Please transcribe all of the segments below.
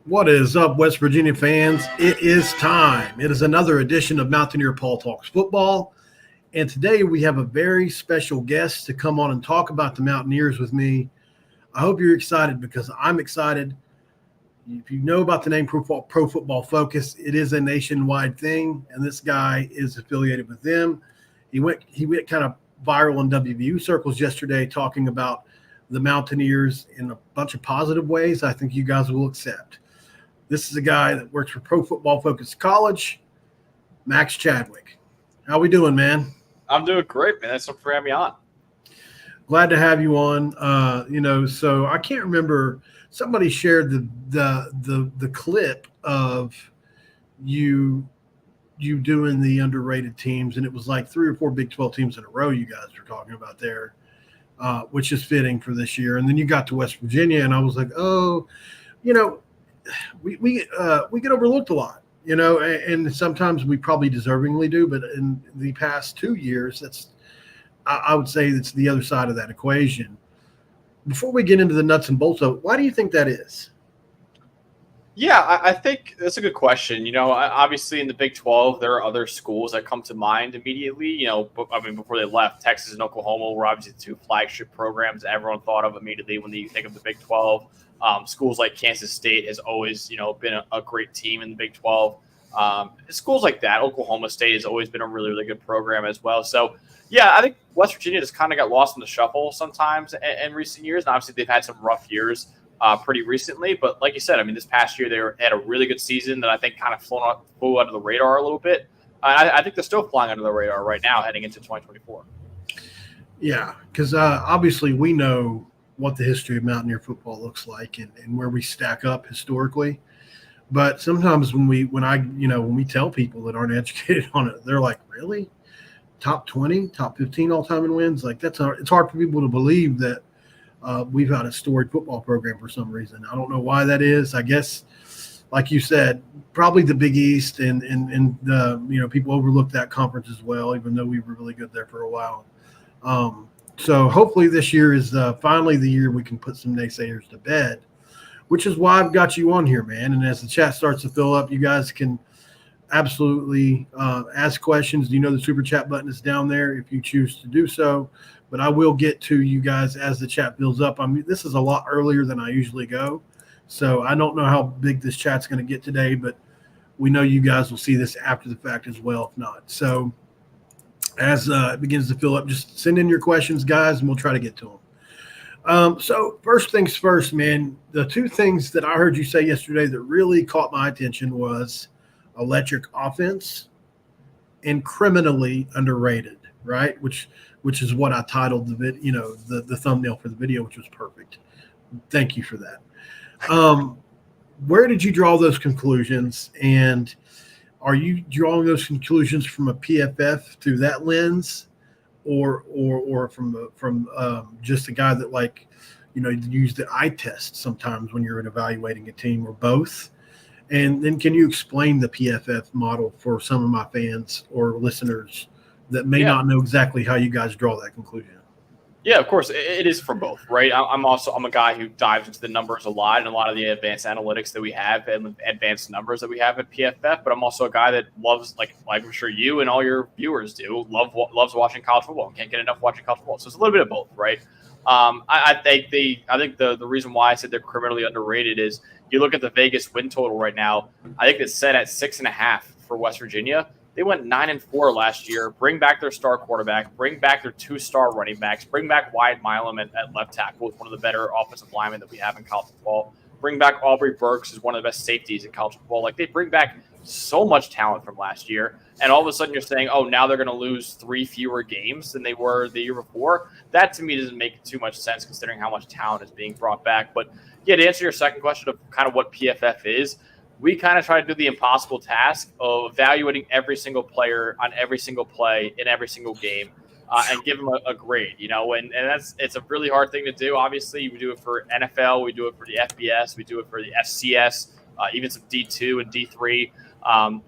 What is up, West Virginia fans? It is time. It is another edition of Mountaineer Paul Talks Football. And today we have a very special guest to come on and talk about the Mountaineers with me. I hope you're excited because I'm excited. If you know about the name Pro Football Foucus, it is a nationwide thing, and this guy is affiliated with them. He went kind of viral in WVU circles yesterday talking about the Mountaineers in a bunch of positive ways I think you guys will accept. This is a guy that works for Pro Football Foucus College, Max Chadwick. How we doing, man? I'm doing great, man. Thanks for having me on. Glad to have you on. So I can't remember. Somebody shared the clip of you doing the underrated teams, and it was like 3 or 4 Big 12 teams in a row you guys were talking about there, which is fitting for this year. And then you got to West Virginia, and I was like, we get overlooked a lot, and sometimes we probably deservingly do. But in the past 2 years, I would say that's the other side of that equation. Before we get into the nuts and bolts of it, why do you think that is? Yeah, I think that's a good question. Obviously in the Big 12, there are other schools that come to mind immediately. Before they left, Texas and Oklahoma were obviously the 2 flagship programs everyone thought of immediately when you think of the Big 12. Schools like Kansas State has always, been a great team in the Big 12. Schools like that, Oklahoma State has always been a really, really good program as well. So, yeah, I think West Virginia just kind of got lost in the shuffle sometimes in recent years. And obviously, they've had some rough years pretty recently. But like you said, this past year they had a really good season that I think kind of flew under the radar a little bit. I think they're still flying under the radar right now heading into 2024. Yeah, because obviously we know what the history of Mountaineer football looks like and where we stack up historically. But sometimes when we tell people that aren't educated on it, they're like, really? Top 20, top 15 all-time in wins? Like it's hard for people to believe that we've had a storied football program for some reason. I don't know why that is. I guess, like you said, probably the Big East and people overlook that conference as well, even though we were really good there for a while. So hopefully this year is finally the year we can put some naysayers to bed, which is why I've got you on here, man. And as the chat starts to fill up, you guys can absolutely ask questions. The super chat button is down there if you choose to do so. But I will get to you guys as the chat builds up. This is a lot earlier than I usually go. So I don't know how big this chat's going to get today, but we know you guys will see this after the fact as well, if not. So as it begins to fill up, just send in your questions, guys, and we'll try to get to them. So first things first, man, the 2 things that I heard you say yesterday that really caught my attention was electric offense and criminally underrated, right? Which is what I titled the thumbnail for the video, which was perfect. Thank you for that. Where did you draw those conclusions? And are you drawing those conclusions from a PFF through that lens, or from just a guy that use the eye test sometimes when you're evaluating a team, or both? And then can you explain the PFF model for some of my fans or listeners that may not know exactly how you guys draw that conclusion? Yeah, of course. It is from both, right? I'm a guy who dives into the numbers a lot and a lot of the advanced analytics that we have and advanced numbers that we have at PFF. But I'm also a guy that loves, like I'm sure you and all your viewers do, loves watching college football and can't get enough watching college football. So it's a little bit of both, right? I think the reason why I said they're criminally underrated is you look at the Vegas win total right now. I think it's set at 6.5 for West Virginia. They went 9-4 last year. Bring back their star quarterback. Bring back their 2-star running backs. Bring back Wyatt Milam at left tackle, who's one of the better offensive linemen that we have in college football. Bring back Aubrey Burks, who's one of the best safeties in college football. Like, they bring back so much talent from last year, and all of a sudden you're saying, oh, now they're going to lose 3 fewer games than they were the year before. That, to me, doesn't make too much sense considering how much talent is being brought back. But, yeah, to answer your second question of kind of what PFF is, we kind of try to do the impossible task of evaluating every single player on every single play in every single game and give them a grade, and it's a really hard thing to do. Obviously, we do it for NFL, we do it for the FBS, we do it for the FCS, even some D2 and D3.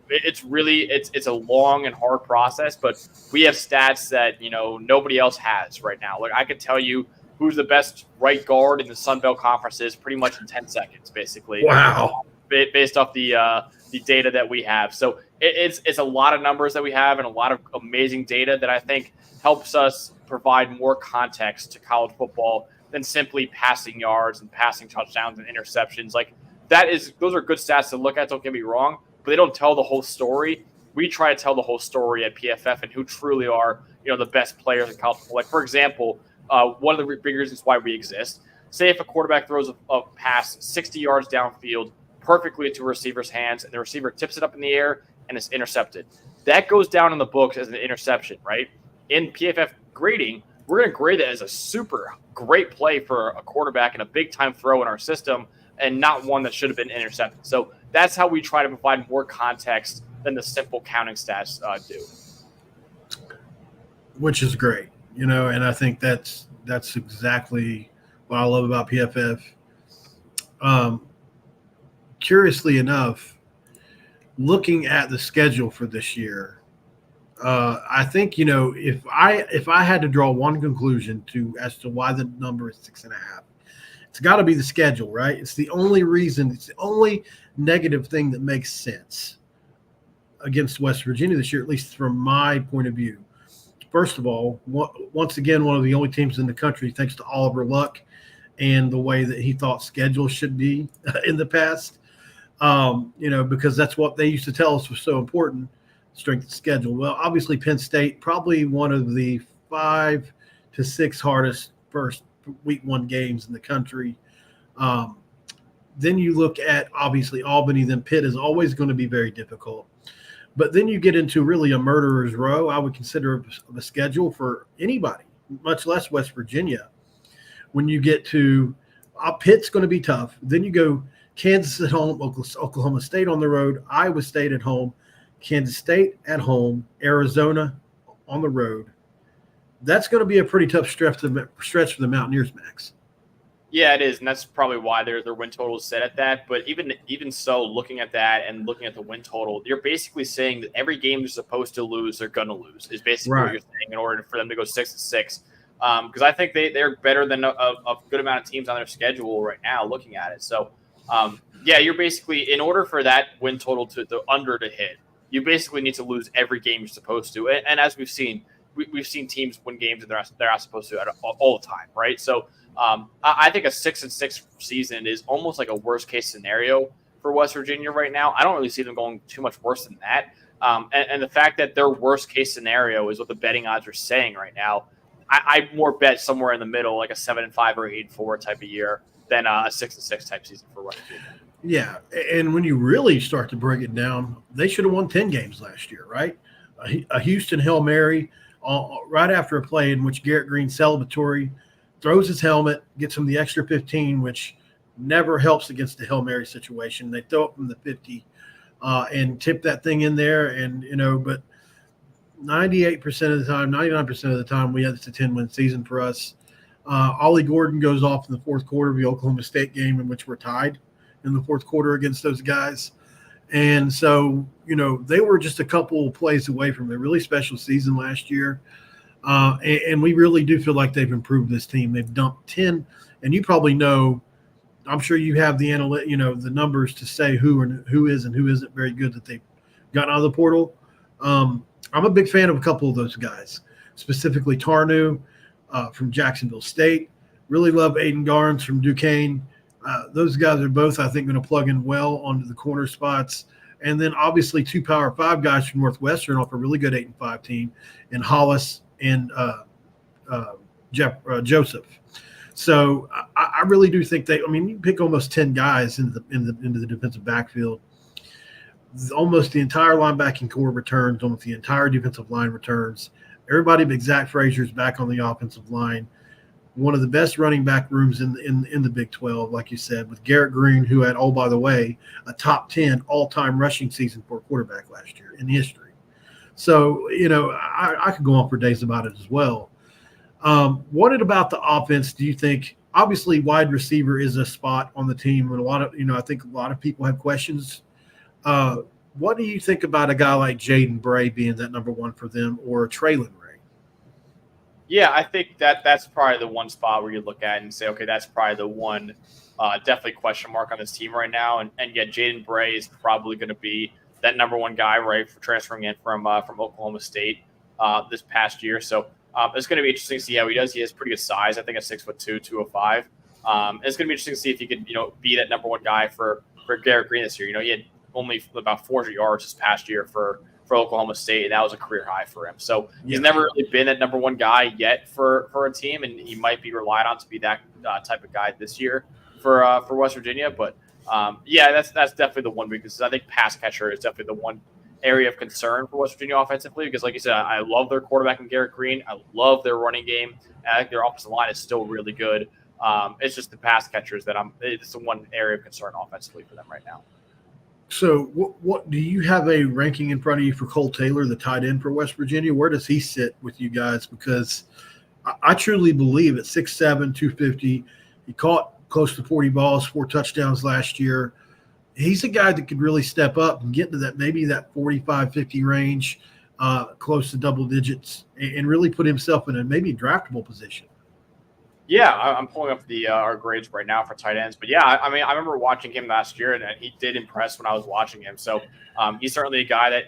It's a long and hard process, but we have stats that, nobody else has right now. Like, I could tell you who's the best right guard in the Sun Belt Conference is pretty much in 10 seconds, basically. Wow. based off the data that we have. So it's a lot of numbers that we have and a lot of amazing data that I think helps us provide more context to college football than simply passing yards and passing touchdowns and interceptions. Like those are good stats to look at. Don't get me wrong, but they don't tell the whole story. We try to tell the whole story at PFF and who truly are, the best players in college football. Like, for example, one of the big reasons why we exist. Say if a quarterback throws a pass 60 yards downfield perfectly to a receiver's hands and the receiver tips it up in the air and it's intercepted. That goes down in the books as an interception, right? In PFF grading, we're going to grade it as a super great play for a quarterback and a big-time throw in our system and not one that should have been intercepted. So that's how we try to provide more context than the simple counting stats do. Which is great, and I think that's exactly what I love about PFF. Curiously enough, looking at the schedule for this year, I think if I had to draw one conclusion as to why the number is 6.5, it's got to be the schedule, right? It's the only reason. It's the only negative thing that makes sense against West Virginia this year, at least from my point of view. First of all, once again, one of the only teams in the country, thanks to Oliver Luck and the way that he thought schedule should be in the past, because that's what they used to tell us was so important, strength of schedule. Well, obviously Penn State, probably one of the 5 to 6 hardest first week 1 games in the country. Then you look at, obviously, Albany, then Pitt is always going to be very difficult. But then you get into really a murderer's row, I would consider a schedule for anybody, much less West Virginia. When you get to Pitt's going to be tough. Then you go Kansas at home, Oklahoma State on the road, Iowa State at home, Kansas State at home, Arizona on the road. That's going to be a pretty tough stretch for the Mountaineers, Max. Yeah, it is, and that's probably why their win total is set at that. But even so, looking at that and looking at the win total, you're basically saying that every game they're supposed to lose, they're going to lose. Is basically right. What you're saying in order for them to go 6-6. Because I think they're better than a good amount of teams on their schedule right now. Looking at it, so you're basically, in order for that win total to hit, you basically need to lose every game you're supposed to. And as we've seen teams win games and they're not supposed to all the time, right? So. I think a 6-6 season is almost like a worst case scenario for West Virginia right now. I don't really see them going too much worse than that. And the fact that their worst case scenario is what the betting odds are saying right now, I more bet somewhere in the middle, like a 7-5 or 8-4 type of year than a 6-6 type season for West Virginia. Yeah, and when you really start to break it down, they should have won 10 games last year, right? A Houston Hail Mary right after a play in which Garrett Green celebratory throws his helmet, gets him the extra 15, which never helps against the Hail Mary situation. They throw it from the 50 and tip that thing in there. And, but 98% of the time, 99% of the time, it's a 10-win season for us. Ollie Gordon goes off in the fourth quarter of the Oklahoma State game in which we're tied in the fourth quarter against those guys. And so, they were just a couple of plays away from a really special season last year. And we really do feel like they've improved this team. They've dumped 10, and you probably know, I'm sure you have the the numbers to say who is and who isn't very good that they've gotten out of the portal. I'm a big fan of a couple of those guys, specifically Tarnu from Jacksonville State. Really love Aiden Garnes from Duquesne. Those guys are both, I think, going to plug in well onto the corner spots. And then obviously 2 Power 5 guys from Northwestern off a really good 8-5 team in Hollis and Joseph. So I really do think you pick almost 10 guys into the defensive backfield. Almost the entire linebacking core returns, almost the entire defensive line returns. Everybody but Zach Frazier's back on the offensive line. One of the best running back rooms in the Big 12, like you said, with Garrett Green, who had, by the way, a top 10 all-time rushing season for a quarterback last year in history. So, I could go on for days about it as well. What about the offense do you think? Obviously, wide receiver is a spot on the team, and I think a lot of people have questions. What do you think about a guy like Jaden Bray being that number 1 for them, or Traylon Ray? Yeah, I think that's probably the one spot where you look at and say, okay, that's probably the one definitely question mark on this team right now. And yet Jaden Bray is probably going to be that number one guy, right, for transferring in from Oklahoma State this past year. So it's going to be interesting to see how he does. He has pretty good size. I think at 6'2", 205. It's going to be interesting to see if he could, be that number one guy for Garrett Green this year. He had only about 400 yards this past year for Oklahoma State, and that was a career high for him. So he's never really been that number one guy yet for a team, and he might be relied on to be that type of guy this year for West Virginia. But that's definitely the one weakness. I think pass catcher is definitely the one area of concern for West Virginia offensively, because like you said, I love their quarterback in Garrett Green. I love their running game. I think their offensive line is still really good. It's just the pass catchers that it's the one area of concern offensively for them right now. So what do you have a ranking in front of you for Cole Taylor, the tight end for West Virginia? Where does he sit with you guys? Because I truly believe at 6'7", 250, he caught close to 40 balls, 4 touchdowns last year. He's a guy that could really step up and get to that, maybe that 45, 50 range, close to double digits, and really put himself in a maybe draftable position. Yeah, I'm pulling up our grades right now for tight ends. But yeah, I remember watching him last year, and he did impress when I was watching him. So he's certainly a guy that,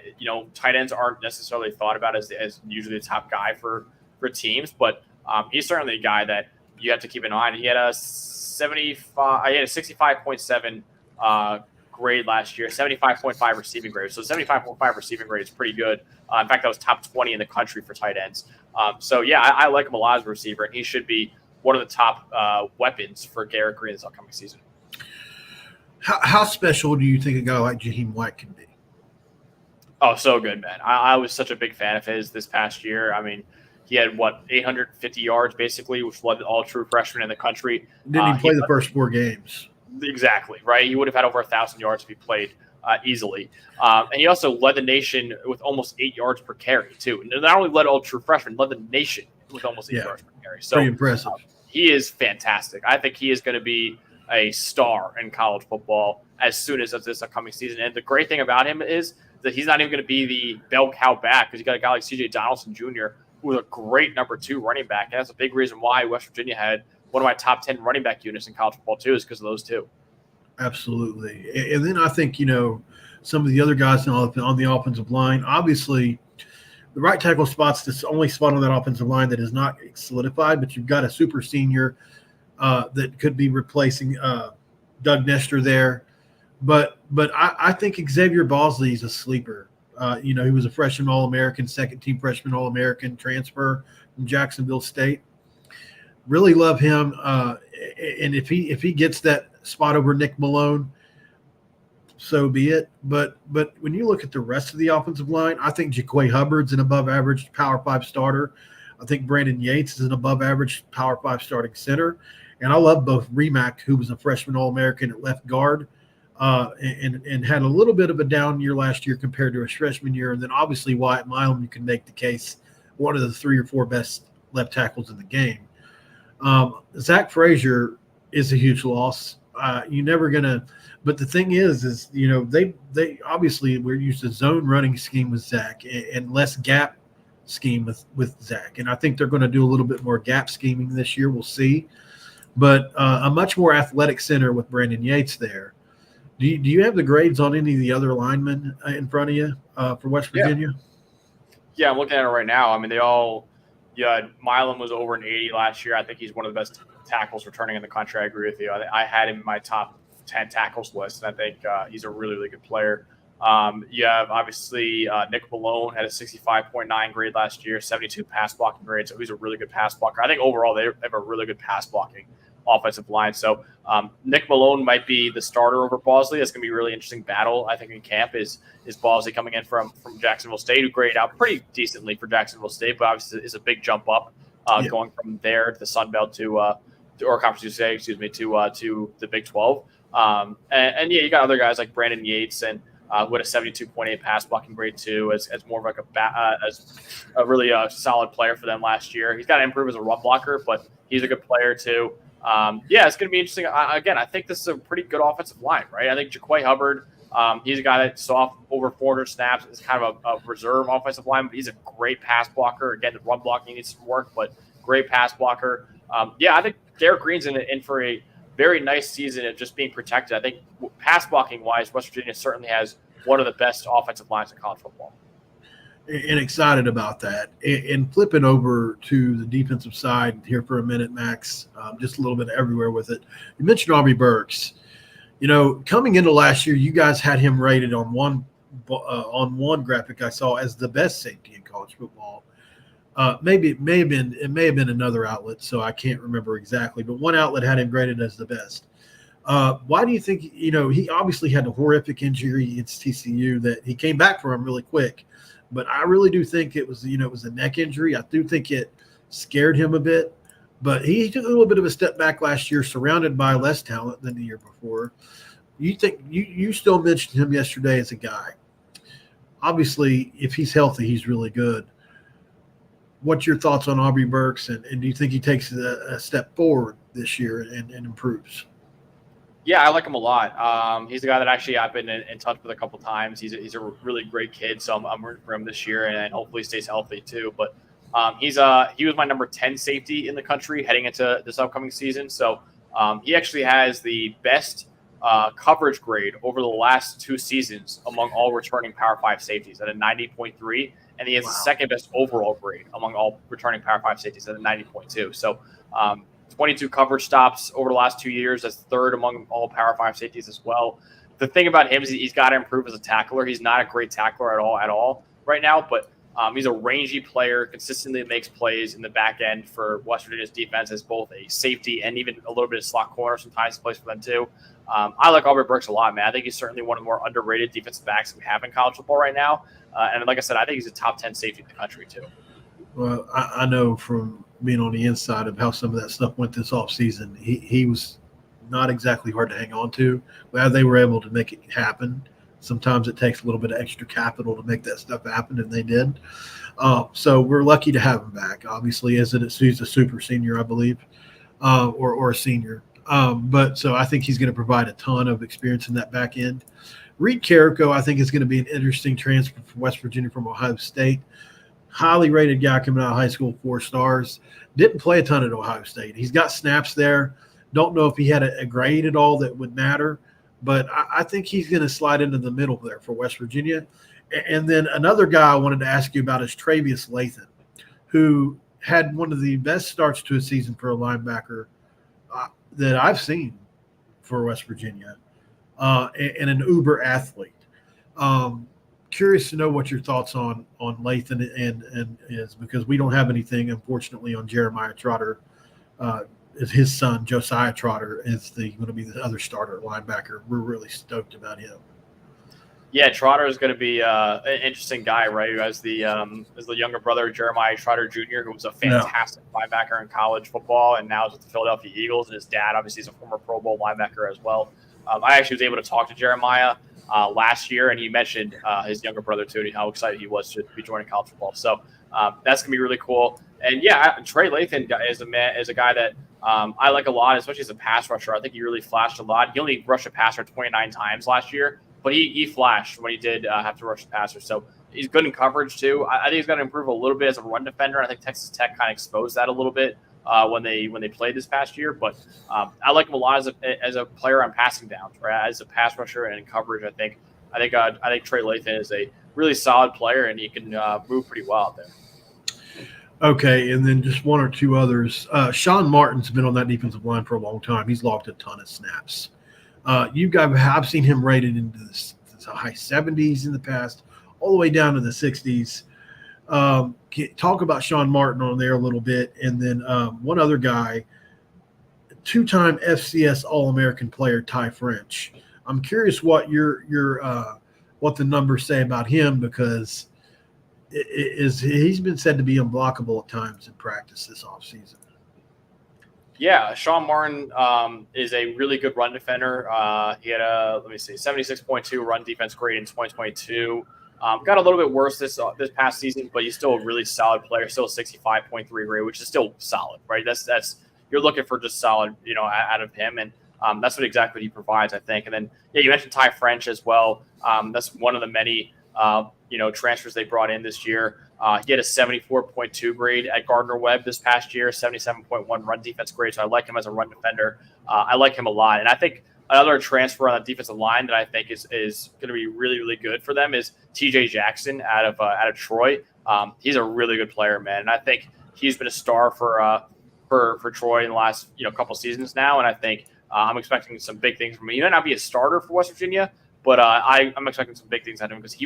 tight ends aren't necessarily thought about as usually the top guy for teams. But he's certainly a guy that you have to keep an eye on. He had a 65.7 grade last year, 75.5 receiving grade. So 75.5 receiving grade is pretty good. In fact, that was top 20 in the country for tight ends. I like him a lot as a receiver, and he should be one of the top weapons for Garrett Green this upcoming season. How special do you think a guy like Jaheim White can be? Oh, so good, man. I was such a big fan of his this past year. He had, 850 yards basically, which led all true freshmen in the country. Didn't he play the first 4 games? Exactly, right? He would have had over 1,000 yards if he played easily. And he also led the nation with almost 8 yards per carry, too. And not only led all true freshmen, led the nation with almost 8 yards per carry. So pretty impressive. He is fantastic. I think he is going to be a star in college football as soon as this upcoming season. And the great thing about him is that he's not even going to be the bell cow back, because you got a guy like C.J. Donaldson Jr., who is a great number 2 running back. And that's a big reason why West Virginia had one of my top 10 running back units in college football, too, is because of those two. Absolutely. And then I think, some of the other guys on the offensive line, obviously the right tackle spot's the only spot on that offensive line that is not solidified, but you've got a super senior that could be replacing Doug Nestor there. But I think Xavier Bosley is a sleeper. He was a freshman All-American, second-team freshman All-American transfer from Jacksonville State. Really love him. And if he gets that spot over Nick Malone, so be it. But when you look at the rest of the offensive line, I think Jaquay Hubbard's an above-average Power 5 starter. I think Brandon Yates is an above-average Power 5 starting center. And I love both Remack, who was a freshman All-American at left guard, and had a little bit of a down year last year compared to his freshman year. And then obviously Wyatt Milam, you can make the case, one of the 3 or 4 best left tackles in the game. Zach Frazier is a huge loss. You're never going to – but the thing is they obviously we're used to zone running scheme with Zach and less gap scheme with Zach. And I think they're going to do a little bit more gap scheming this year. We'll see. But a much more athletic center with Brandon Yates there. Do you have the grades on any of the other linemen in front of you for West Virginia? Yeah, I'm looking at it right now. They all Milam was over an 80 last year. I think he's one of the best tackles returning in the country. I agree with you. I had him in my top 10 tackles list, and I think he's a really, really good player. You have, obviously, Nick Malone had a 65.9 grade last year, 72 pass blocking grade, so he's a really good pass blocker. I think overall they have a really good pass blocking offensive line. So Nick Malone might be the starter over Bosley. That's going to be a really interesting battle, I think, in camp is Bosley coming in from Jacksonville State, who graded out pretty decently for Jacksonville State, but obviously is a big jump up going from there to the Sun Belt to Conference USA, to the Big 12. You got other guys like Brandon Yates and with a 72.8 pass blocking grade too, as more of like as a really solid player for them last year. He's got to improve as a run blocker, but he's a good player too. It's going to be interesting. Again, I think this is a pretty good offensive line, right? I think Jaquay Hubbard, he's a guy that saw over 400 snaps. Is kind of a reserve offensive line, but he's a great pass blocker. Again, the run blocking needs some work, but great pass blocker. I think Garrett Green's in for a very nice season of just being protected. I think pass blocking wise, West Virginia certainly has one of the best offensive lines in college football. And excited about that. And flipping over to the defensive side here for a minute, Max, just a little bit everywhere with it. You mentioned Aubrey Burks. Coming into last year, you guys had him rated on one graphic I saw as the best safety in college football. It may have been another outlet, so I can't remember exactly, but one outlet had him graded as the best. Why do you think, he obviously had a horrific injury against TCU that he came back from really quick, but I really do think it was a neck injury. I do think it scared him a bit, but he took a little bit of a step back last year, surrounded by less talent than the year before. You think you still mentioned him yesterday as a guy. Obviously, if he's healthy, he's really good. What's your thoughts on Aubrey Burks, and do you think he takes a step forward this year and improves? Yeah, I like him a lot. He's a guy that actually I've been in touch with a couple times. He's a really great kid, so I'm rooting for him this year, and hopefully stays healthy too. But he was my number 10 safety in the country heading into this upcoming season. So he actually has the best coverage grade over the last 2 seasons among all returning Power 5 safeties at a 90.3, and he has the second best overall grade among all returning Power 5 safeties at a 90.2. So 22 coverage stops over the last 2 years. That's third among all Power 5 safeties as well. The thing about him is he's got to improve as a tackler. He's not a great tackler at all right now, but he's a rangy player, consistently makes plays in the back end for West Virginia's defense as both a safety and even a little bit of slot corner. Sometimes he plays for them too. I like Aubrey Burks a lot, man. I think he's certainly one of the more underrated defensive backs we have in college football right now. And like I said, I think he's a top 10 safety in the country too. Well, I know from being on the inside of how some of that stuff went this offseason, he was not exactly hard to hang on to. Well, they were able to make it happen. Sometimes it takes a little bit of extra capital to make that stuff happen, and they did. So we're lucky to have him back. Obviously, he's a super senior, I believe, or a senior. But so I think he's going to provide a ton of experience in that back end. Reed Carrico, I think, is going to be an interesting transfer from West Virginia from Ohio State. Highly rated guy coming out of high school, 4 stars. Didn't play a ton at Ohio State. He's got snaps there. Don't know if he had a grade at all that would matter, but I think he's going to slide into the middle there for West Virginia. And then another guy I wanted to ask you about is Travius Lathan, who had one of the best starts to a season for a linebacker that I've seen for West Virginia, and an uber athlete. Curious to know what your thoughts on Lathan and is, because we don't have anything, unfortunately, on Jeremiah Trotter. Is his son Josiah Trotter is going to be the other starter linebacker. We're really stoked about him. Yeah, Trotter is going to be an interesting guy, right? Who has the younger brother Jeremiah Trotter Jr., who was a fantastic linebacker in college football, and now is with the Philadelphia Eagles. And his dad, obviously, is a former Pro Bowl linebacker as well. I actually was able to talk to Jeremiah last year, and he mentioned his younger brother too, and how excited he was to be joining college football. So that's gonna be really cool. And yeah, Trey Lathan is a guy that I like a lot, especially as a pass rusher. I think he really flashed a lot. He only rushed a passer 29 times last year, but he flashed when he did have to rush a passer. So he's good in coverage too. I think he's going to improve a little bit as a run defender. I think Texas Tech kind of exposed that a little bit when they played this past year. But I like him a lot as a player on passing downs, right? As a pass rusher and in coverage, I think Trey Lathan is a really solid player, and he can move pretty well out there. Okay, and then just one or two others. Sean Martin's been on that defensive line for a long time. He's logged a ton of snaps. I've seen him rated into the high 70s in the past, all the way down to the 60s. Talk about Sean Martin on there a little bit, and then one other guy, 2-time FCS All-American player Ty French. I'm curious what what the numbers say about him, because he's been said to be unblockable at times in practice this offseason. Yeah, Sean Martin is a really good run defender. He had 76.2 run defense grade in 2022. Got a little bit worse this past season, but he's still a really solid player. Still a 65.3 grade, which is still solid, right? That's you're looking for just solid, out of him, and that's exactly what he provides, I think. And then you mentioned Ty French as well. That's one of the many transfers they brought in this year. He had a 74.2 grade at Gardner-Webb this past year, 77.1 run defense grade. So I like him as a run defender. I like him a lot. And I think another transfer on the defensive line that I think is going to be really, really good for them is TJ Jackson out of Troy. He's a really good player, man. And I think he's been a star for Troy in the last couple seasons now. And I think I'm expecting some big things from him. He might not be a starter for West Virginia, but I'm expecting some big things out of him because he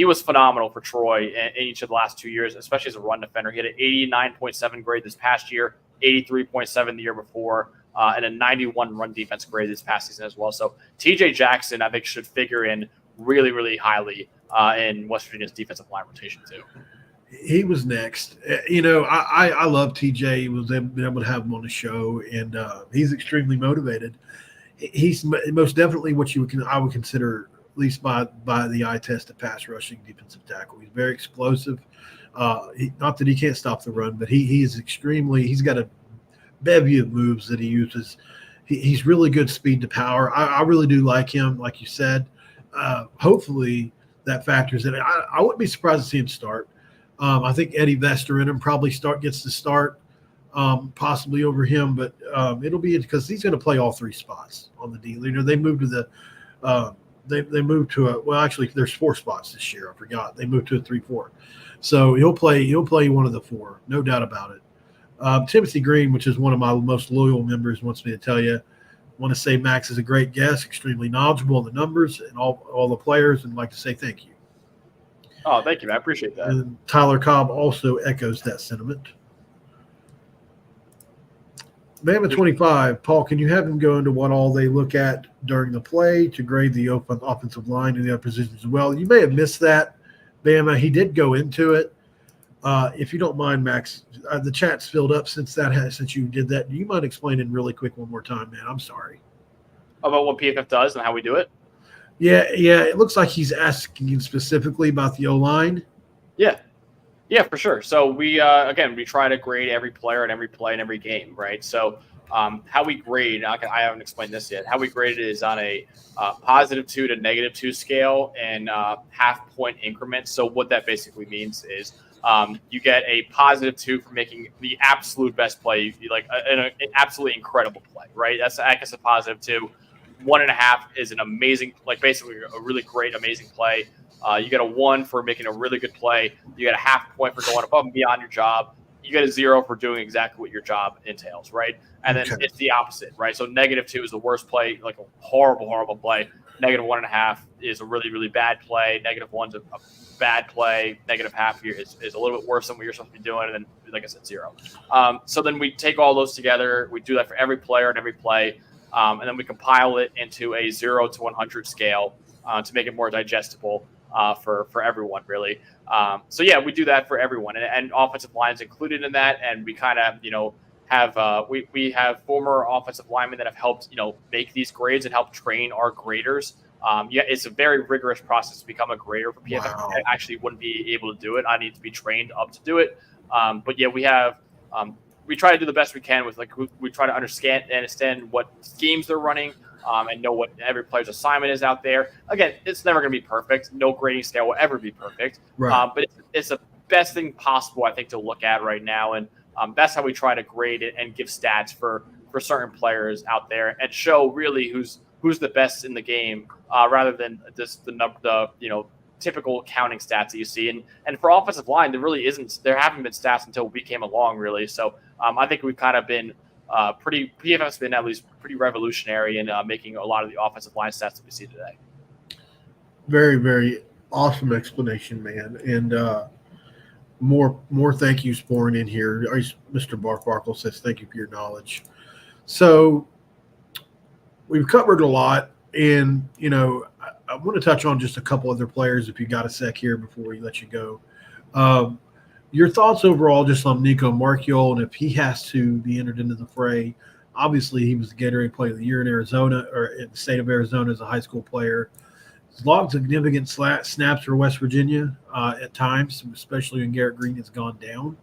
was phenomenal for Troy in each of the last 2 years, especially as a run defender. He had an 89.7 grade this past year, 83.7 the year before, and a 91 run defense grade this past season as well. So TJ Jackson, I think, should figure in really, really highly in West Virginia's defensive line rotation too. He was next. I love TJ. He was able to have him on the show, and he's extremely motivated. He's most definitely what I would consider, at least by the eye test, a pass rushing defensive tackle. He's very explosive. Not that he can't stop the run, but he's got a bevy of moves that he uses. He's really good speed to power. I really do like him, like you said. Hopefully that factors in. I wouldn't be surprised to see him start. I think Eddie Vesteren probably gets to start, possibly over him, but it'll be because he's going to play all three spots on the D. They moved to the they moved to actually there's 4 spots this year. I forgot they moved to a 3-4, so he'll play one of the 4, no doubt about it. Timothy Green, which is one of my most loyal members, wants me to tell you. Want to say Max is a great guest, extremely knowledgeable on the numbers and all the players, and like to say thank you. Oh, thank you, man. I appreciate that. And Tyler Cobb also echoes that sentiment. Bama 25, Paul, can you have him go into what all they look at during the play to grade the offensive line and the other positions as well? You may have missed that, Bama. He did go into it. If you don't mind, Max, the chat's filled up since you did that. Do you mind explaining really quick one more time, man? I'm sorry. About what PFF does and how we do it? Yeah. It looks like he's asking specifically about the O-line. Yeah, for sure. So we try to grade every player and every play in every game, right? So how we grade, I haven't explained this yet. How we grade it is on a +2 to -2 scale and half-point increments. So what that basically means is you get a +2 for making the absolute best play, like an absolutely incredible play, right? I guess a +2. 1.5 is an amazing, like basically a really great, amazing play. You get a 1 for making a really good play. You get a half point for going above and beyond your job. You get a 0 for doing exactly what your job entails, right? And then it's the opposite, right? So -2 is the worst play, like a horrible, horrible play. -1.5 is a really, really bad play. -1's a bad play. -0.5 is a little bit worse than what you're supposed to be doing. And then, like I said, 0. So then we take all those together. We do that for every player and every play. And then we compile it into a 0 to 100 scale to make it more digestible for everyone, really. So yeah, we do that for everyone, and offensive line is included in that. And we kind of, have we have former offensive linemen that have helped, make these grades and help train our graders. It's a very rigorous process to become a grader for PFF. Wow. I actually wouldn't be able to do it. I need to be trained up to do it. But yeah, we have. We try to do the best we can with we try to understand what schemes they're running and know what every player's assignment is out there. Again, it's never going to be perfect. No grading scale will ever be perfect. Right. But it's the best thing possible, I think, to look at right now. And that's how we try to grade it and give stats for certain players out there and show really who's the best in the game rather than just the typical counting stats that you see. And for offensive line, there haven't been stats until we came along, really. So I think we've kind of been PFF's been at least pretty revolutionary in making a lot of the offensive line stats that we see today. Very, very awesome explanation, man. And more thank yous pouring in here. Mr. Barkle says thank you for your knowledge. So we've covered a lot, and I want to touch on just a couple other players if you got a sec here before we let you go. Your thoughts overall just on Nico Marchiol, and if he has to be entered into the fray. Obviously, he was the Gatorade Player of the Year in Arizona, or in the state of Arizona as a high school player. He's logged significant snaps for West Virginia at times, especially when Garrett Green has gone down.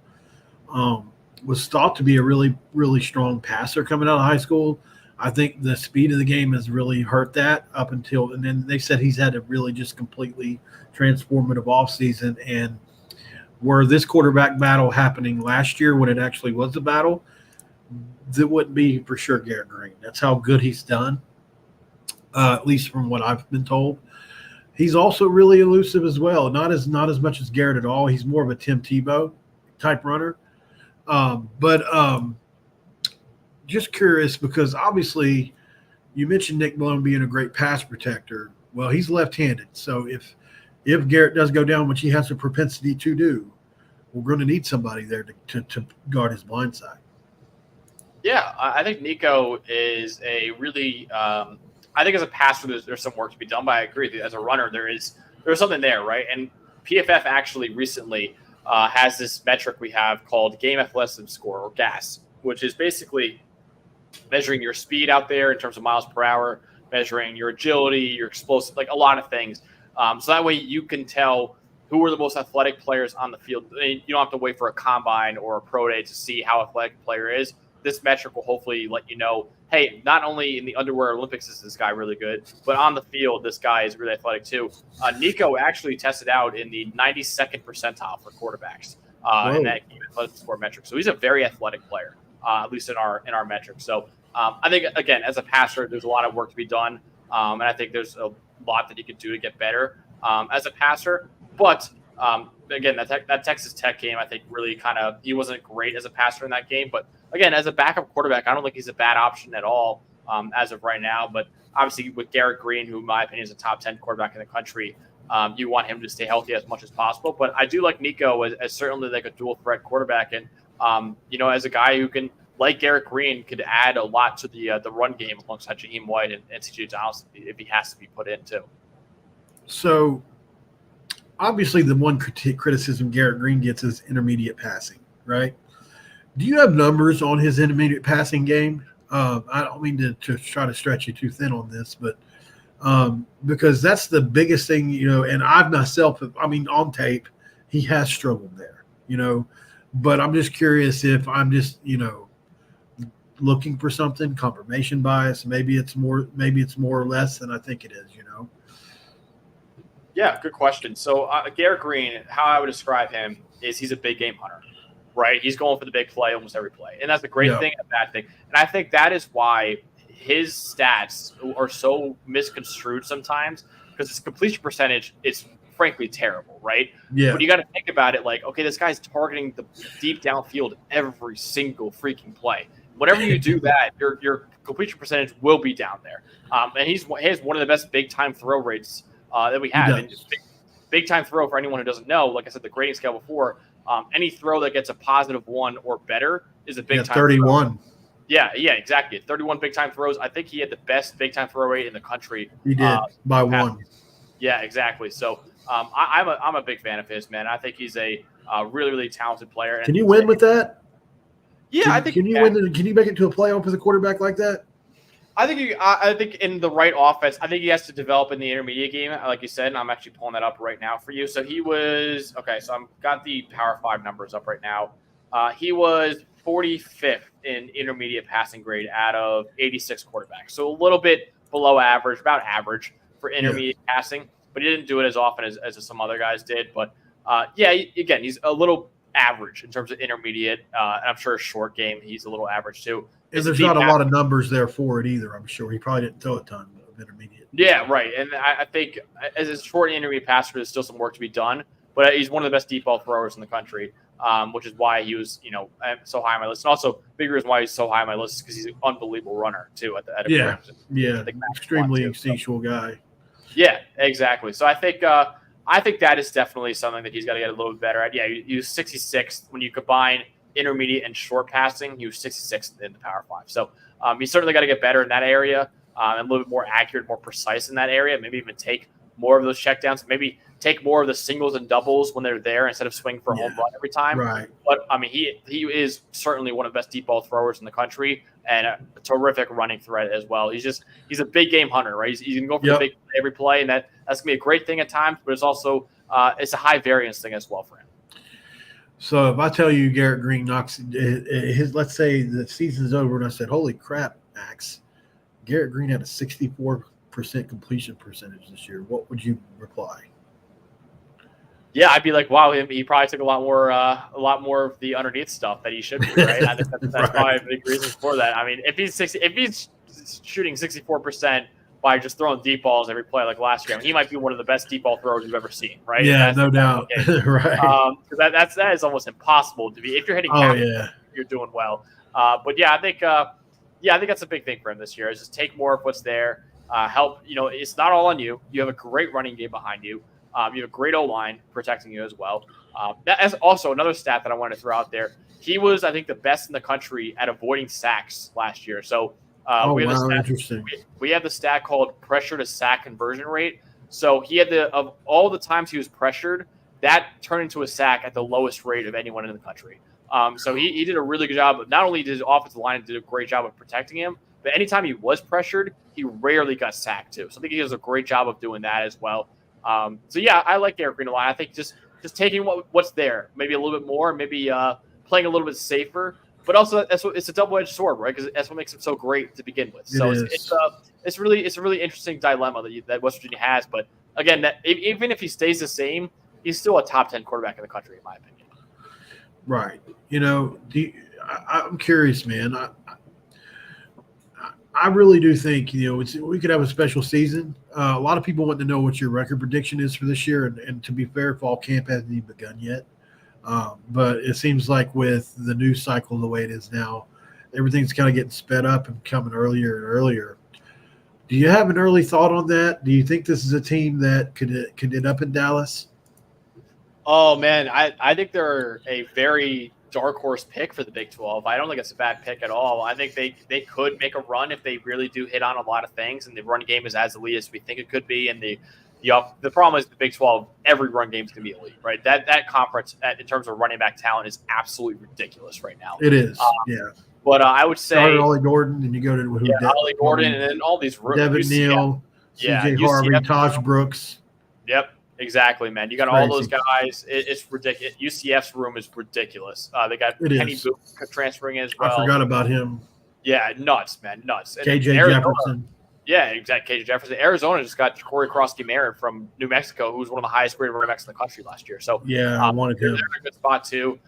Was thought to be a really, really strong passer coming out of high school. I think the speed of the game has really hurt that up until, and then they said he's had a really just completely transformative offseason. And were this quarterback battle happening last year when it actually was a battle, that wouldn't be for sure Garrett Green. That's how good he's done, at least from what I've been told. He's also really elusive as well. Not as much as Garrett at all. He's more of a Tim Tebow type runner. But just curious, because obviously you mentioned Nick Malone being a great pass protector. Well, he's left-handed. So if Garrett does go down, which he has a propensity to do, we're going to need somebody there to guard his blind side. Yeah, I think Nico is a really I think as a passer, there's some work to be done, but I agree with you. As a runner, there's something there, right? And PFF actually recently has this metric we have called Game Athleticism Score, or GAS, which is basically measuring your speed out there in terms of miles per hour, measuring your agility, your explosive, like a lot of things. So that way you can tell who are the most athletic players on the field. You don't have to wait for a combine or a pro day to see how athletic a player is. This metric will hopefully let you know, hey, not only in the underwear Olympics is this guy really good, but on the field, this guy is really athletic too. Nico actually tested out in the 92nd percentile for quarterbacks in that Game Athleticism Score metric. So he's a very athletic player, at least in our metric. So I think, again, as a passer, there's a lot of work to be done. And I think there's a lot that he could do to get better as a passer. But again, that Texas Tech game, I think really he wasn't great as a passer in that game. But again, as a backup quarterback, I don't think he's a bad option at all as of right now. But obviously with Garrett Green, who in my opinion is a top 10 quarterback in the country, you want him to stay healthy as much as possible. But I do like Nico as certainly like a dual threat quarterback. And, as a guy who can, like Garrett Green, could add a lot to the run game alongside Jaheim White and C.J. Donaldson if he has to be put in too. So obviously the one criticism Garrett Green gets is intermediate passing, right? Do you have numbers on his intermediate passing game? I don't mean to try to stretch you too thin on this, but because that's the biggest thing, and I've myself, on tape, he has struggled there, but I'm just curious if I'm just, looking for something, confirmation bias. Maybe it's more or less than I think it is, Yeah, good question. So Garrett Green, how I would describe him is he's a big game hunter, right? He's going for the big play almost every play. And that's a great thing and a bad thing. And I think that is why his stats are so misconstrued sometimes, because his completion percentage is frankly terrible, right? Yeah. But you got to think about it like, okay, this guy's targeting the deep downfield every single freaking play. Whenever you do that, your completion percentage will be down there. And he has one of the best big-time throw rates that we have. And big time throw, for anyone who doesn't know, like I said, the grading scale before, any throw that gets a +1 or better is a big time 31. Throw. Yeah, exactly. 31 big time throws. I think he had the best big time throw rate in the country. He did by one. Yeah, exactly. So I'm a big fan of his, man. I think he's a really, really talented player. Can you win with that? Yeah, I think. Can you win? Can you make it to a playoff as a quarterback like that? I think in the right offense, I think he has to develop in the intermediate game, like you said, and I'm actually pulling that up right now for you. So he was so I'm got the Power 5 numbers up right now. He was 45th in intermediate passing grade out of 86 quarterbacks, so a little bit below average, about average for intermediate passing, but he didn't do it as often as some other guys did. But again, he's a little average in terms of intermediate, and I'm sure short game he's a little average too. And there's not a lot of numbers there for it either, I'm sure. He probably didn't throw a ton of intermediate. Yeah, right. And I think as a short intermediate passer, there's still some work to be done. But he's one of the best deep ball throwers in the country, which is why he was, so high on my list. And also, big reason why he's so high on my list is because he's an unbelievable runner, too, at extremely instinctual guy. Yeah, exactly. So I think that is definitely something that he's got to get a little bit better at. Yeah, he was 66th when you combine intermediate and short passing. He was 66th in the Power 5. So he's certainly got to get better in that area and a little bit more accurate, more precise in that area. Maybe even take more of those checkdowns. Maybe take more of the singles and doubles when they're there instead of swing for a home run every time. Right. But he is certainly one of the best deep ball throwers in the country and a terrific running threat as well. He's a big game hunter, right? He's going to go for the big play every play, and that's going to be a great thing at times. But it's also it's a high variance thing as well for him. So if I tell you Garrett Green knocks his, let's say the season's over, and I said, "Holy crap, Max, Garrett Green had a 64% completion percentage this year, what would you reply? Yeah, I'd be like, wow, he probably took a lot more of the underneath stuff that he should be, right? I think that's Right. probably a big reason for that. I mean, if he's shooting 64% by just throwing deep balls every play like last year, he might be one of the best deep ball throwers you've ever seen, right? Yeah, no doubt. Right. Because that is almost impossible to be. If you're hitting half, you're doing well. But yeah, I think that's a big thing for him this year. Is just take more of what's there. Help. It's not all on you. You have a great running game behind you. You have a great O-line protecting you as well. That is also another stat that I want to throw out there. He was, I think, the best in the country at avoiding sacks last year. So we have the stat called pressure to sack conversion rate. So he had of all the times he was pressured, that turned into a sack at the lowest rate of anyone in the country. So he did a really good job. Not only did his offensive line did a great job of protecting him, but anytime he was pressured, he rarely got sacked too. So I think he does a great job of doing that as well. So yeah, I like Garrett Green a lot. I think just taking what's there, maybe a little bit more, maybe playing a little bit safer, but also it's a double-edged sword, right? Because that's what makes him so great to begin with. So it's a really interesting dilemma that West Virginia has. But again, that even if he stays the same, he's still a top 10 quarterback in the country, in my opinion. Right. I'm curious, man. I really do think, we could have a special season. A lot of people want to know what your record prediction is for this year. And to be fair, fall camp hasn't even begun yet. But it seems like with the news cycle the way it is now, everything's kind of getting sped up and coming earlier and earlier. Do you have an early thought on that? Do you think this is a team that could end up in Dallas? Oh, man, I think they're a very dark horse pick for the Big 12. I don't think it's a bad pick at all. I think they could make a run if they really do hit on a lot of things, and the run game is as elite as we think it could be. And the problem is the Big 12, every run game is going to be elite, right? That conference in terms of running back talent is absolutely ridiculous right now. It is, yeah. But I would say Ollie Gordon, and you go to Ollie Gordon, and then all these Devin Neal, C.J. Harvey, Tosh Brooks. Yep. Exactly, man. You got all those guys. It's ridiculous. UCF's room is ridiculous. They got Kenny Booth transferring in as well. I forgot about him. Yeah, nuts, man, nuts. KJ Jefferson. Yeah, exactly. KJ Jefferson. Arizona just got Corey Krosky-Marin from New Mexico, who was one of the highest graded running backs in the country last year. So yeah, I wanted him. They're in a good spot too.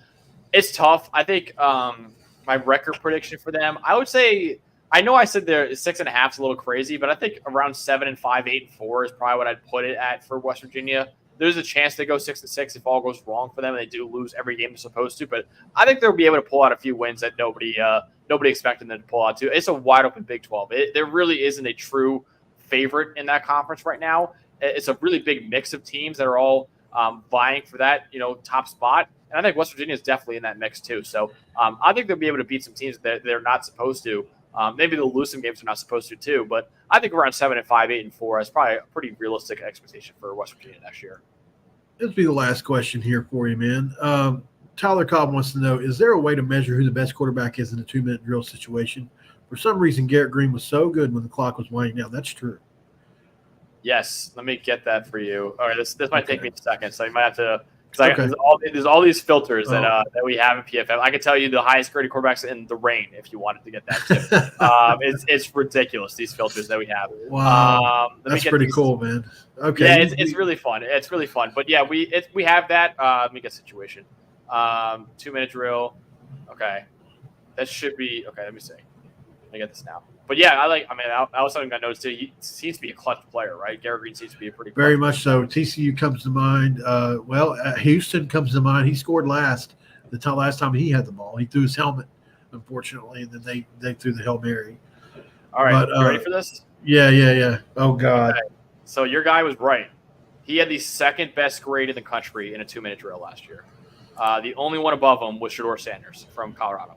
It's tough. I think my record prediction for them, I would say. I know I said they're 6.5 is a little crazy, but I think around 7-5, 8-4 is probably what I'd put it at for West Virginia. There's a chance they go 6-6 if all goes wrong for them, and they do lose every game they're supposed to. But I think they'll be able to pull out a few wins that nobody expected them to pull out too. It's a wide open Big 12. There really isn't a true favorite in that conference right now. It's a really big mix of teams that are all vying for that top spot. And I think West Virginia is definitely in that mix too. So I think they'll be able to beat some teams that they're not supposed to. Maybe they'll lose some games they're not supposed to too, but I think around 7-5, 8-4 is probably a pretty realistic expectation for West Virginia next year. This will be the last question here for you, man. Tyler Cobb wants to know, is there a way to measure who the best quarterback is in a 2-minute drill situation? For some reason, Garrett Green was so good when the clock was winding down. That's true. Yes, let me get that for you. All right, this might take me a second, so you might have to – because there's all these filters that we have in PFF. I can tell you the highest graded quarterbacks in the rain if you wanted to get that too. It's ridiculous, these filters that we have. Wow, that's pretty cool, man. Okay, yeah, it's really fun. It's really fun. But yeah, we have that. Let me get situation. 2-minute drill. Okay, that should be okay. Let me see. Let me get this now. But yeah, I was something I noticed too. He seems to be a clutch player, right? Garrett Green seems to be a pretty very much so. TCU comes to mind. Houston comes to mind. He scored last time he had the ball. He threw his helmet, unfortunately, and then they threw the Hail Mary. All right, you ready for this? Yeah. Oh God. Okay. So your guy was right. He had the second best grade in the country in a 2-minute drill last year. The only one above him was Shedeur Sanders from Colorado.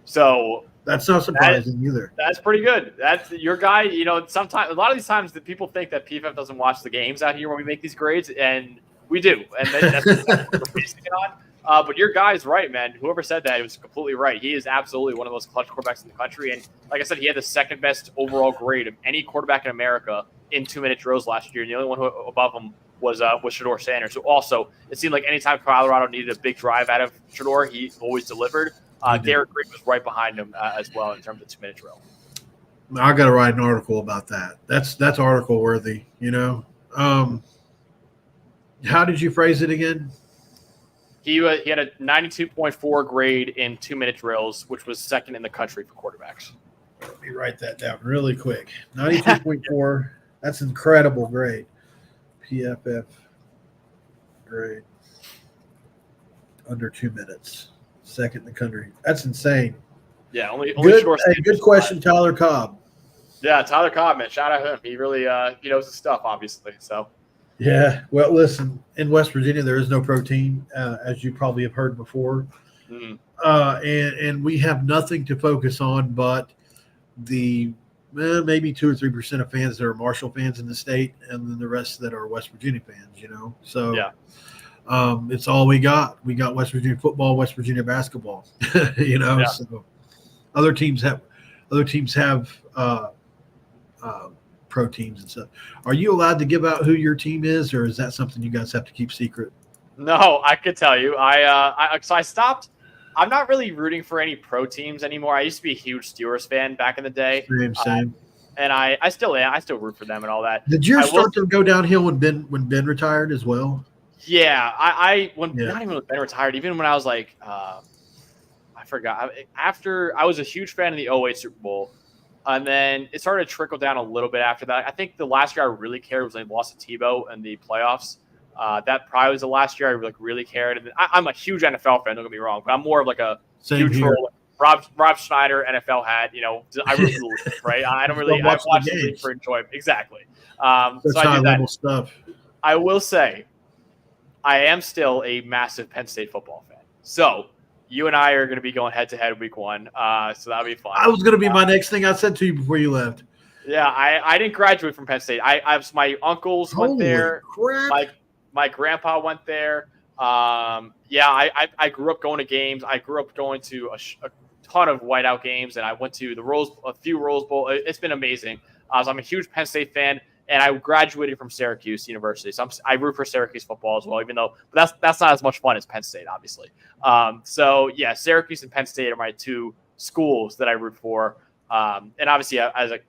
So that's not surprising either. That's pretty good. That's your guy. Sometimes a lot of these times that people think that PFF doesn't watch the games out here when we make these grades, and we do, and that's what we're basing it on. But your guy's right, man. Whoever said that, it was completely right. He is absolutely one of the most clutch quarterbacks in the country, and like I said, he had the second best overall grade of any quarterback in America in 2-minute drills last year. And the only one above him was Shedeur Sanders. So also, it seemed like anytime Colorado needed a big drive out of Shedeur, he always delivered. Garrett Green was right behind him as well in terms of 2-minute drill. I got to write an article about that. That's article worthy. How did you phrase it again? He had a 92.4 grade in 2-minute drills, which was second in the country for quarterbacks. Let me write that down really quick. 92.4. That's incredible grade. PFF grade under 2 minutes. Second in the country. That's insane. Yeah, only good question, Tyler Cobb. Yeah, Tyler Cobb, man. Shout out to him. He really he knows his stuff, obviously. So yeah. Well, listen, in West Virginia there is no protein, as you probably have heard before. And we have nothing to focus on but the maybe 2 or 3% of fans that are Marshall fans in the state, and then the rest that are West Virginia fans. So yeah. It's all we got. We got West Virginia football, West Virginia basketball. Yeah. So other teams have pro teams and stuff. Are you allowed to give out who your team is, or is that something you guys have to keep secret? No, I could tell you. So I stopped. I'm not really rooting for any pro teams anymore. I used to be a huge Steelers fan back in the day. Same. And I still am. I still root for them and all that. Did yours start to go downhill when Ben retired as well? Yeah, not even when Ben retired. Even when I was like, I forgot. After I was a huge fan of the 2008 Super Bowl, and then it started to trickle down a little bit after that. I think the last year I really cared was when they lost to Tebow in the playoffs. That probably was the last year I really cared. And I'm a huge NFL fan. Don't get me wrong, but I'm more of like a neutral. Rob Schneider NFL hat. I root for the league, right? I don't really. I watch the league for enjoyment. Exactly. So I do that. Stuff. I will say, I am still a massive Penn State football fan. So you and I are going to be going head to head week 1. So that'll be fun. I was going to be my next thing I said to you before you left. Yeah, I didn't graduate from Penn State. My uncles went there. Crap. My grandpa went there. I grew up going to games. I grew up going to a ton of whiteout games, and I went to a few Rose Bowl. It's been amazing. So I'm a huge Penn State fan, and I graduated from Syracuse University. So I root for Syracuse football as well, but that's not as much fun as Penn State, obviously. Syracuse and Penn State are my two schools that I root for. And obviously, as a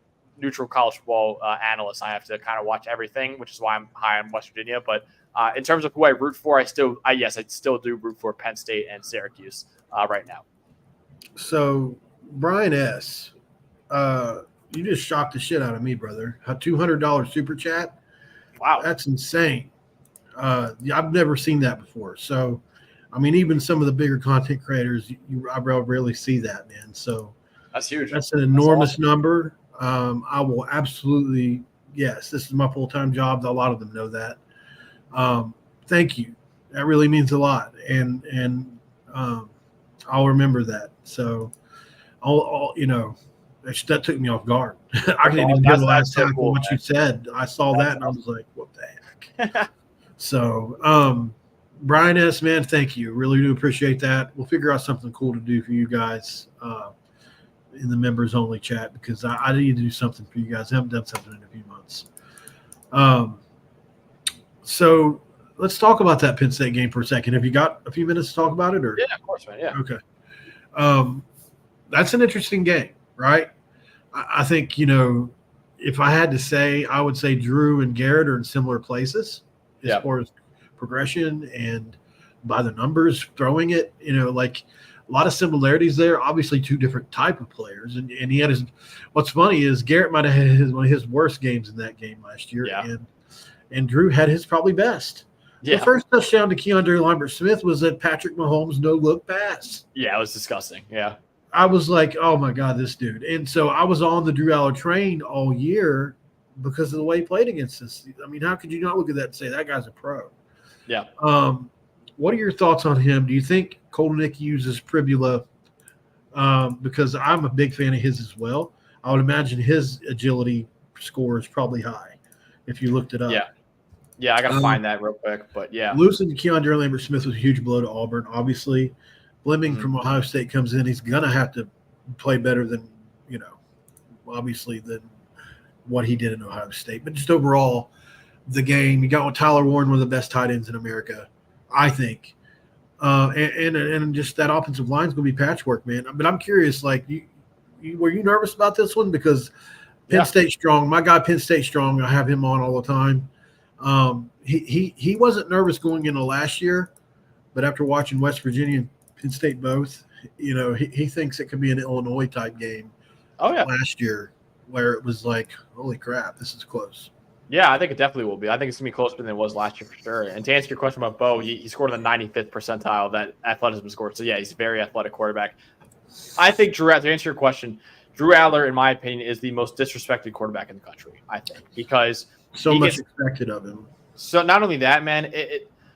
neutral college football analyst, I have to kind of watch everything, which is why I'm high on West Virginia. But in terms of who I root for, I still do root for Penn State and Syracuse right now. So Brian S., you just shocked the shit out of me, brother. A $200 super chat. Wow, that's insane. I've never seen that before. So, I mean, even some of the bigger content creators, I rarely see that, man. So that's huge. That's an enormous number. I will absolutely, yes, this is my full-time job. A lot of them know that. Thank you. That really means a lot. And I'll remember that. So that took me off guard. I didn't even hear the last time what you said. I saw that and I was like, what the heck? So, Brian S., man, thank you. Really do appreciate that. We'll figure out something cool to do for you guys in the members only chat, because I need to do something for you guys. I haven't done something in a few months. So let's talk about that Penn State game for a second. Have you got a few minutes to talk about it? Or? Yeah, of course, man. Yeah. Okay. That's an interesting game, right? I think, if I had to say, I would say Drew and Garrett are in similar places as far as progression and by the numbers, throwing it, like a lot of similarities there. Obviously, two different type of players, and he had what's funny is Garrett might have had one of his worst games in that game last year, and Drew had his probably best. Yeah. The first touchdown to Keandre Lambert-Smith was at Patrick Mahomes' no-look pass. Yeah, it was disgusting. Yeah. I was like, oh, my God, this dude. And so I was on the Drew Aller train all year because of the way he played against us. I mean, how could you not look at that and say that guy's a pro? Yeah. What are your thoughts on him? Do you think Kolnick uses Pribula? Because I'm a big fan of his as well. I would imagine his agility score is probably high if you looked it up. Yeah. Yeah, I got to find that real quick. But, yeah. Losing to Keandre Lambert-Smith was a huge blow to Auburn, obviously. Fleming from Ohio State comes in. He's going to have to play better than, obviously than what he did in Ohio State. But just overall, the game, you got with Tyler Warren, one of the best tight ends in America, I think. And just that offensive line is going to be patchwork, man. But I'm curious, like, were you nervous about this one? Because Penn State strong. My guy Penn State strong. I have him on all the time. He wasn't nervous going into last year, but after watching West Virginia and Penn State both, he thinks it could be an Illinois type game. Last year, where it was like, holy crap, this is close. Yeah, I think it definitely will be. I think it's going to be closer than it was last year for sure. And to answer your question about Bo, he scored in the 95th percentile of that athleticism score. So, yeah, he's a very athletic quarterback. I think, Drew, to answer your question, Drew Adler, in my opinion, is the most disrespected quarterback in the country, I think, because so much expected of him. So not only that, man,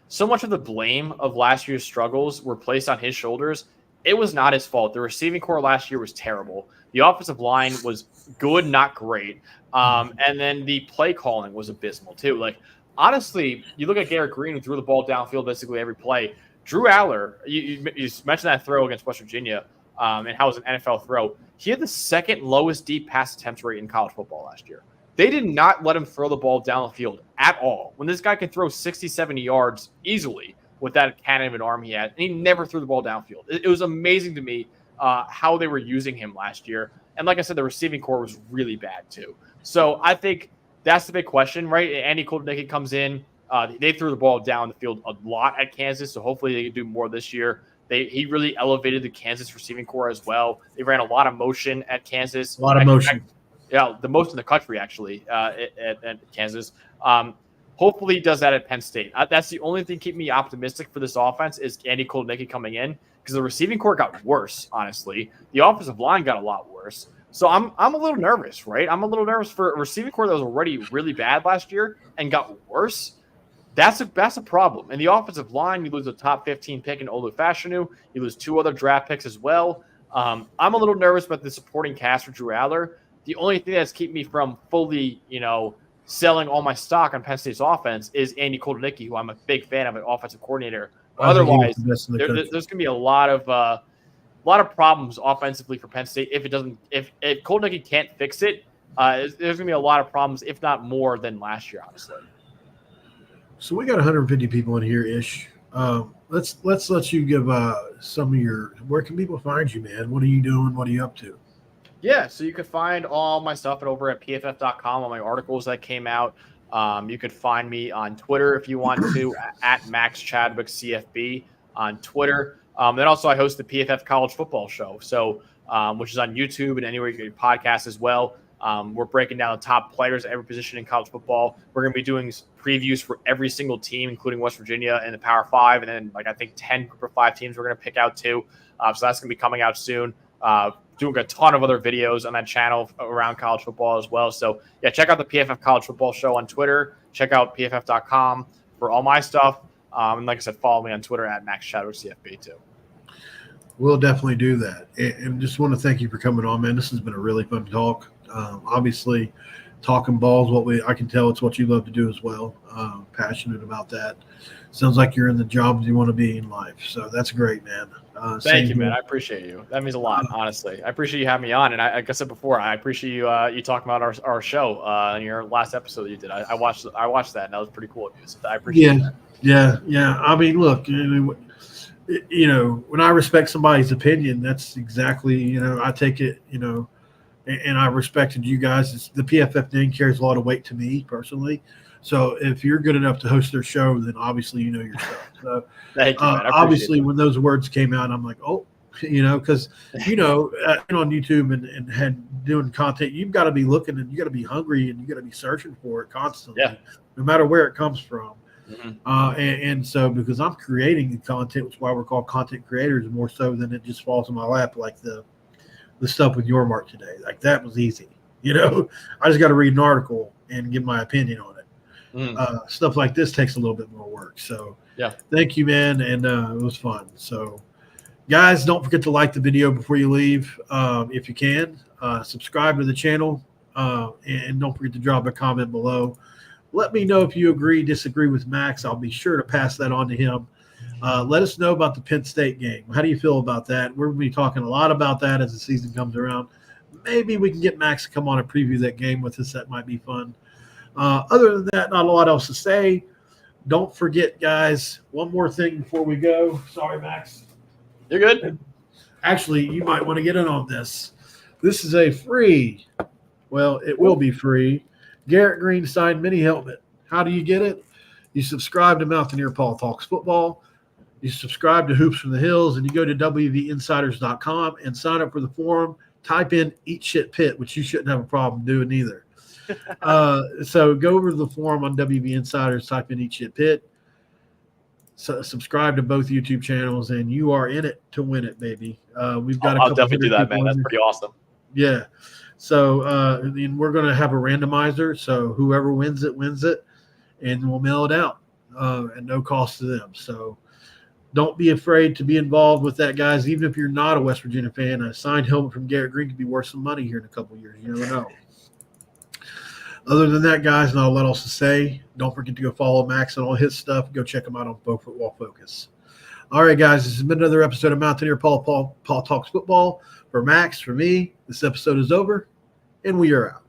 so much of the blame of last year's struggles were placed on his shoulders. It was not his fault. The receiving core last year was terrible. The offensive line was good, not great. And then the play calling was abysmal too. Like, honestly, you look at Garrett Green, who threw the ball downfield basically every play. Drew Adler, you mentioned that throw against West Virginia and how it was an NFL throw. He had the second lowest deep pass attempt rate in college football last year. They did not let him throw the ball down the field at all. When this guy can throw 60, 70 yards easily with that cannon of an arm he had, and he never threw the ball downfield. It was amazing to me how they were using him last year. And like I said, the receiving core was really bad too. So I think that's the big question, right? Andy Kolodnicki comes in. They threw the ball down the field a lot at Kansas, so hopefully they can do more this year. He really elevated the Kansas receiving core as well. They ran a lot of motion at Kansas. A lot of motion. Yeah, the most in the country, actually, at Kansas. Hopefully he does that at Penn State. That's the only thing keeping me optimistic for this offense is Andy Kolodnicki coming in, because the receiving core got worse, honestly. The offensive line got a lot worse. So I'm a little nervous, right? I'm a little nervous for a receiving core that was already really bad last year and got worse. That's a problem. And the offensive line, you lose a top 15 pick in Olu Fashanu. You lose 2 other draft picks as well. I'm a little nervous about the supporting cast for Drew Adler. The only thing that's keeping me from fully, selling all my stock on Penn State's offense is Andy Kolodnicki, who I'm a big fan of, an offensive coordinator. But otherwise, there's going to be a lot of problems offensively for Penn State if Kolodnicki can't fix it. There's going to be a lot of problems, if not more than last year, honestly. So we got 150 people in here ish. Let's let you give some of your. Where can people find you, man? What are you doing? What are you up to? Yeah, so you can find all my stuff over at pff.com, all my articles that came out. You could find me on Twitter if you want to, at Max Chadwick CFB on Twitter. Then also I host the PFF College Football Show, which is on YouTube and anywhere you get your podcast as well. We're breaking down the top players at every position in college football. We're going to be doing previews for every single team, including West Virginia and the Power 5, and then I think 10 Group of 5 teams we're going to pick out too. So that's going to be coming out soon. Doing a ton of other videos on that channel around college football as well. So, yeah, check out the PFF College Football Show on Twitter. Check out pff.com for all my stuff. And like I said, follow me on Twitter at Max Chadwick CFB too. We'll definitely do that. And just want to thank you for coming on, man. This has been a really fun talk. Obviously, talking balls, I can tell it's what you love to do as well. Passionate about that. Sounds like you're in the jobs you want to be in life. So that's great, man. Thank you, man. I appreciate you. That means a lot, honestly. I appreciate you having me on. And like I said before, I appreciate you talking about our show in your last episode that you did. I watched that, and that was pretty cool of you. So I appreciate that. Yeah. I mean, look, when I respect somebody's opinion, that's exactly, I take it, and I respected you guys. The PFF name carries a lot of weight to me personally. So if you're good enough to host their show, then obviously you know your stuff. So thank you, man. obviously when those words came out, I'm like, oh, because on YouTube and had doing content, you've got to be looking and you got to be hungry and you got to be searching for it constantly, no matter where it comes from. Mm-hmm. And so because I'm creating the content, which is why we're called content creators, more so than it just falls in my lap like the stuff with your mark today. Like that was easy. I just got to read an article and give my opinion on it. Stuff like this takes a little bit more work. So thank you, man. And it was fun. So guys, don't forget to like the video before you leave. If you can, subscribe to the channel and don't forget to drop a comment below. Let me know if you agree, disagree with Max. I'll be sure to pass that on to him. Let us know about the Penn State game. How do you feel about that? We're going to be talking a lot about that as the season comes around. Maybe we can get Max to come on and preview that game with us. That might be fun. Other than that, not a lot else to say. Don't forget, guys, one more thing before we go. Sorry, Max. You're good. Actually, you might want to get in on this. This is a free, well, it will be free, Garrett Green signed mini helmet. How do you get it? You subscribe to Mountaineer Paul Talks Football. You subscribe to Hoops from the Hills, and you go to WVInsiders.com and sign up for the forum. Type in Eat Shit Pit, which you shouldn't have a problem doing either. So go over to the forum on WV Insiders, type in Eat Shit Pit. So subscribe to both YouTube channels, and you are in it to win it, baby. We've got I'll definitely do that, man. That's pretty awesome. Yeah. So and we're going to have a randomizer. So whoever wins it, and we'll mail it out at no cost to them. So don't be afraid to be involved with that, guys. Even if you're not a West Virginia fan, a signed helmet from Garrett Green could be worth some money here in a couple of years. You never know. Other than that, guys, not a lot else to say. Don't forget to go follow Max on all his stuff. Go check him out on Football Foucus. All right, guys, this has been another episode of Mountaineer Paul Talks Football. For Max, for me, this episode is over, and we are out.